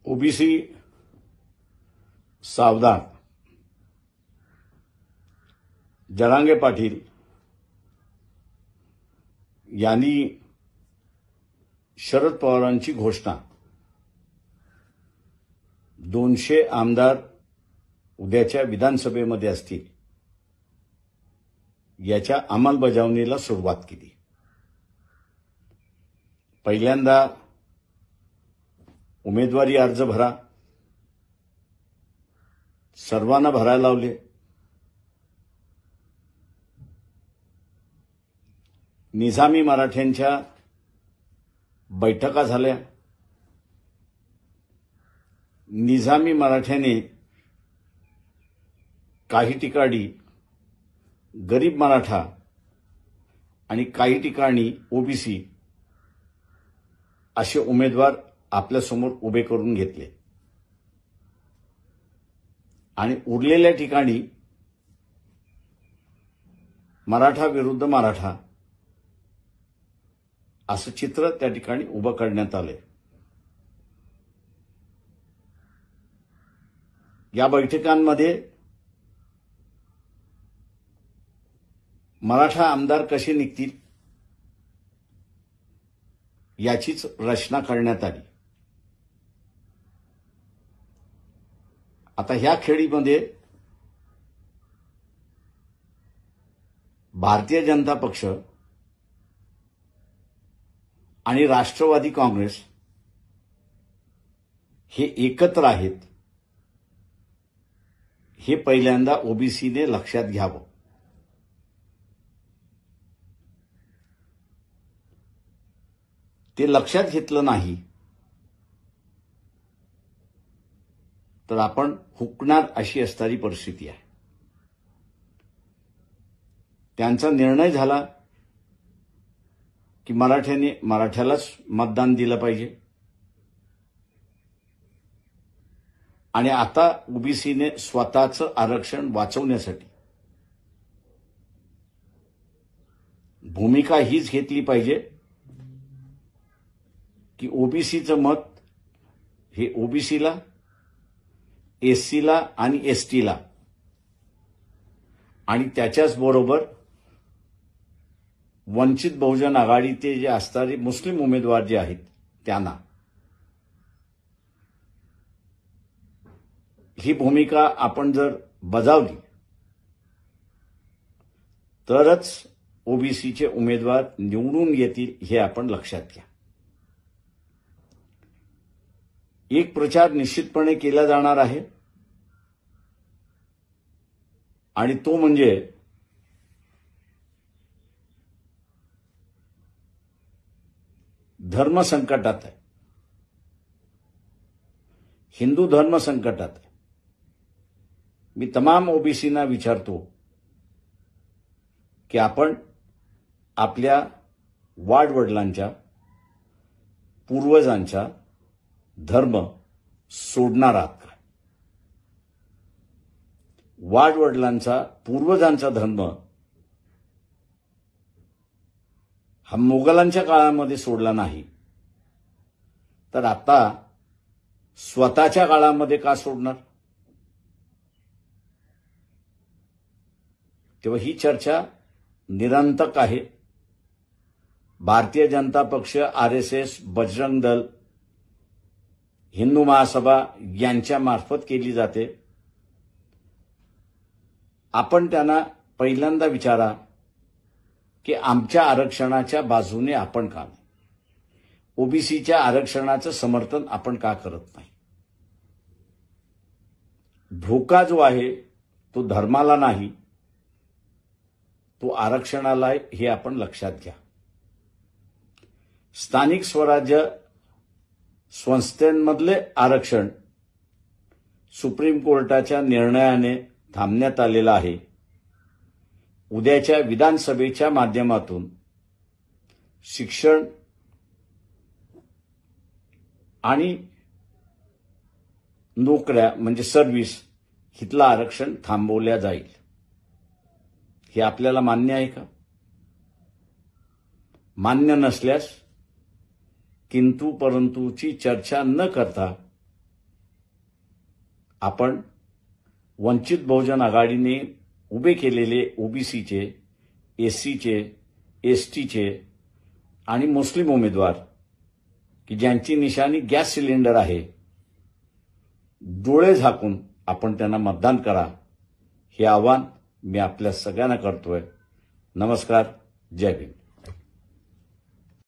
OBC सावधान. जरांगे पाटील यांनी शरद पवारांची घोषणा 200 आमदार उद्याच्या विधानसभेमध्ये असतील याच्या अंमलबजावणीला सुरुवात केली. पहिल्यांदा उमेदवारी अर्ज भरा, सर्वांना भरायला लावले. निजामी मराठ्यांच्या बैठका झाल्या. निजामी मराठ्याने काही ठिकाणी गरीब मराठा आणि काही ठिकाणी ओबीसी असे उमेदवार आपल्यासमोर उभे करून घेतले आणि उरलेल्या ठिकाणी मराठा विरुद्ध मराठा असं चित्र त्या ठिकाणी उभं करण्यात आले. या बैठकांमध्ये मराठा आमदार कसे निघतील याचीच रचना करण्यात आली. आता ह्या खेळीमध्ये भारतीय जनता पक्ष आणि राष्ट्रवादी काँग्रेस हे एकत्र आहेत हे पहिल्यांदा ओबीसीने लक्षात घ्यावं. ते लक्षात घेतलं नाही तर आपण हुकणार अशी असणारी परिस्थिती आहे. त्यांचा निर्णय झाला की मराठ्यालाच मतदान दिलं पाहिजे आणि आता ओबीसीने स्वतःचं आरक्षण वाचवण्यासाठी भूमिका हीच घेतली पाहिजे की ओबीसीचं मत हे ओबीसीला, एससीला आणि एसटीला आणि त्याच्याच बरोबर वंचित बहुजन आघाडीचे जे असणारे मुस्लिम उमेदवार जे आहेत त्यांना ही भूमिका आपण जर बजावली तरच ओबीसीचे उमेदवार निवडून येतील हे आपण लक्षात घ्या. एक प्रचार निश्चितपणे केला जाणार आहे आणि तो म्हणजे धर्म संकटात आहे, हिंदू धर्म संकटात आहे. मी तमाम ओबीसींना विचारतो की आपण आपल्या वाडवडिलांच्या पूर्वजांचा धर्म सोडणार आहात का? वाडवडिलांचा पूर्वजांचा धर्म हा मोगलांच्या काळामध्ये सोडला नाही तर आता स्वतःच्या काळामध्ये का सोडणार? तेव्हा ही चर्चा निरंतर आहे. भारतीय जनता पक्ष, आरएसएस, बजरंग दल, हिंदू महासभा यांच्या मार्फत केली जाते. आपण त्यांना पहिल्यांदा विचारा की आमच्या आरक्षणाच्या बाजूने आपण का नाही? ओबीसीच्या आरक्षणाचं समर्थन आपण का करत नाही? धोका जो आहे तो धर्माला नाही, तो आरक्षणाला आहे हे आपण लक्षात घ्या. स्थानिक स्वराज्य संस्थांमधले आरक्षण सुप्रीम कोर्टाच्या निर्णयाने थांबण्यात आलेलं आहे. उद्याच्या विधानसभेच्या माध्यमातून शिक्षण आणि नोकऱ्या म्हणजे सर्व्हिस हितलं आरक्षण थांबवल्या जाईल. हे आपल्याला मान्य आहे का? मान्य नसल्यास किंतु परंतुची चर्चा न करता आपण वंचित बहुजन आघाडीने उभे केलेले ओबीसीचे, एससीचे, एसटीचे आणि मुस्लिम उमेदवार की ज्यांची निशाणी गॅस सिलेंडर आहे, डोळे झाकून आपण त्यांना मतदान करा, हे आवाहन मी आपल्या सगळ्यांना करतोय. नमस्कार. जय भीम.